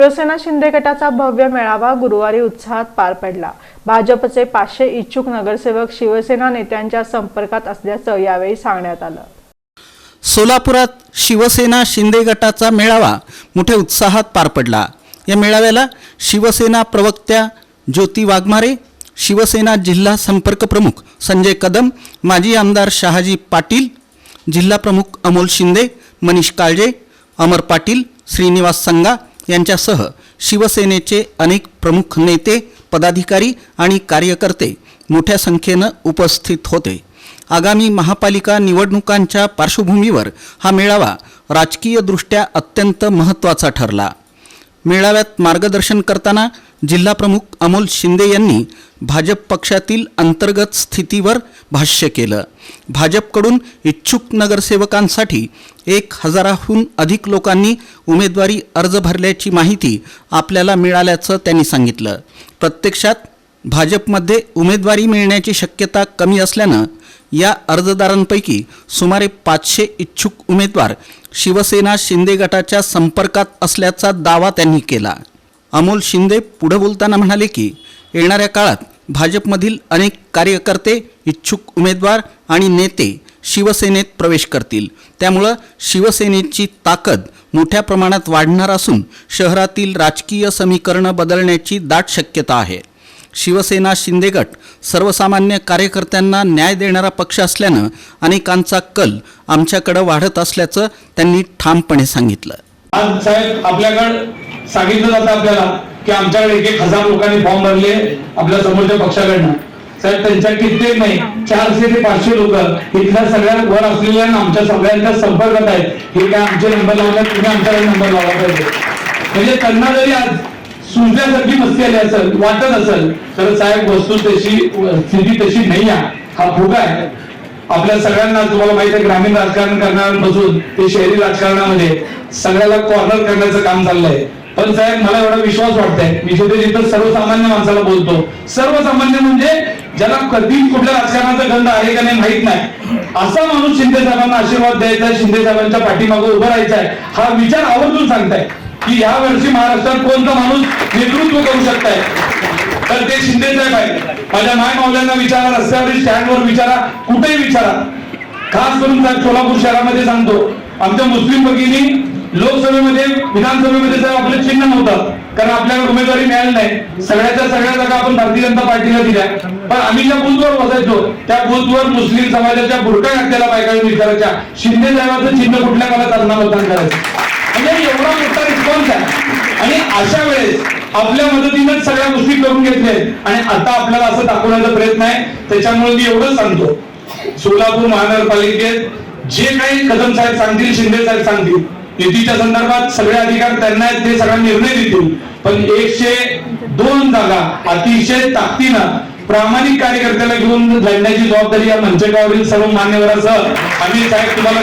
शिवसेना शिंदे गटाचा भव्य मेळावा गुरुवारी उत्साहात पार पडला। भाजपचे 500 इच्छुक नगरसेवक शिवसेना नेत्यांच्या संपर्कात असल्याचं यावेळी सांगण्यात आलं। सोलापुरात शिवसेना शिंदे गटाचा मेळावा मोठ्या उत्साहात पार पडला। या मेळाव्याला शिवसेना प्रवक्त्या ज्योती वाघमारे, शिवसेना जिल्हा संपर्क प्रमुख संजय कदम, माजी आमदार शहाजी पाटील, जिल्हा प्रमुख अमोल शिंदे, मनीष काळजे, अमर पाटील, श्रीनिवास संगा यांच्यासह शिवसेनेचे अनेक प्रमुख नेते, पदाधिकारी आणि कार्यकर्ते मोठ्या संख्येने उपस्थित होते। आगामी महापालिका निवडणुकांच्या पार्श्वभूमीवर हा मेळावा राजकीयदृष्ट्या अत्यंत महत्त्वाचा ठरला। मेळाव्यात मार्गदर्शन करताना जिल्हा प्रमुख अमोल शिंदे यांनी भाजप पक्षातील अंतर्गत स्थितीवर भाष्य केलं। भाजपकडून इच्छुक नगरसेवकांसाठी 1000हून अधिक लोकांनी उमेदवारी अर्ज भरल्याची माहिती आपल्याला मिळाल्याचं त्यांनी सांगितलं। प्रत्यक्षात भाजपमध्ये उमेदवारी मिळण्याची शक्यता कमी असल्यानं या अर्जदारांपैकी सुमारे 500 इच्छुक उमेदवार शिवसेना शिंदे गटाच्या संपर्कात असल्याचा दावा त्यांनी केला। अमोल शिंदे पुढे बोलताना म्हणाले की येणाऱ्या काळात भाजपमधील अनेक कार्यकर्ते, इच्छुक उमेदवार आणि नेते शिवसेनेत प्रवेश करतील, त्यामुळे शिवसेनेची ताकद मोठ्या प्रमाणात वाढणार असून शहरातील राजकीय समीकरण बदलण्याची दाट शक्यता आहे। शिवसेना शिंदे गट सर्वसामान्य कार्यकर्त्यांना न्याय देणारा पक्ष असल्यानं अनेकांचा कल आमच्याकडे वाढत असल्याचं त्यांनी ठामपणे सांगितलं। आज साहेब आपल्याकडे सांगितलं जातं आपल्याला की आमच्याकडे 1000 लोकांनी फॉर्म भरले आपल्या समोरच्या पक्षाकडनं। साहेब त्यांच्या कित्येक नाही 400 ते 500 लोक इथल्या सगळ्या वर असलेल्या आमच्या सगळ्यांच्या संपर्कात आहेत। हे काय आमचे नंबर लावले, तुम्ही आमच्याकडे नंबर लावला पाहिजे। म्हणजे त्यांना जरी आज सुंजल्यासारखी मस्ती आली असेल, वाटत असेल, तर साहेब वस्तू तशी स्थिती तशी नाही आहे, हा फुगा आहे। आपल्या सगळ्यांना तुम्हाला माहिती आहे ग्रामीण राजकारण करण्यापासून ते शहरी राजकारणामध्ये सगळ्याला कॉर्नर करण्याचं काम चाललंय। पण साहेब मला एवढा विश्वास वाटतंय, मी जिथं सर्वसामान्य माणसाला बोलतो, सर्वसामान्य म्हणजे ज्याला कधी कुठल्या राजकारणाचा गंध आहे का नाही माहित नाही, असा माणूस शिंदे साहेबांना आशीर्वाद द्यायचा आहे, शिंदे साहेबांच्या पाठीमागे उभं राहायचं आहे, हा विचार आवर्जून सांगताय की या वर्षी महाराष्ट्रात कोणता माणूस नेतृत्व करू शकताय तर ते शिंदे साहेब आहेत। माझ्या माय मावल्यांना विचारा, रस्त्यावरील स्टँडवर विचारा, कुठेही विचारा। खास करून सोलापूर शहरामध्ये सांगतो, आमच्या मुस्लिम भगिनी लोकसभेमध्ये, विधानसभेमध्ये साहेब आपलं चिन्ह नव्हतं, कारण आपल्याला उमेदवारी मिळाली नाही। सगळ्याच्या सगळ्या जागा आपण भारतीय जनता पार्टीला दिल्या, पण आम्ही ज्या बूथवर बसायचो त्या बूथवर मुस्लिम समाजाच्या बुरका घातलेल्या बायकांनी विचारायच्या शिंदे साहेबांचं चिन्ह कुठल्या मला त्यांना मतदान करायचं। म्हणजे एवढा मोठा रिस्पॉन्स आहे आणि अशा वेळेस आपल्या मदतीनेच सगळ्या गोष्टी करून घेतल्या आणि आता आपल्याला असं दाखवण्याचा प्रयत्न आहे। त्याच्यामुळे मी एवढंच सांगतो, सोलापूर महानगरपालिकेत जे काही कदम साहेब सांगतील, शिंदे साहेब सांगतील, निधीच्या संदर्भात सगळे अधिकार त्यांना आहेत, ते सगळा निर्णय देतील। पण 102 जागा अतिशय ताकदीनं प्रामाणिक कार्यकर्त्याला घेऊन लढण्याची जबाबदारी या मंचकावरील सर्व मान्यवरांसह आम्ही साहेब तुम्हाला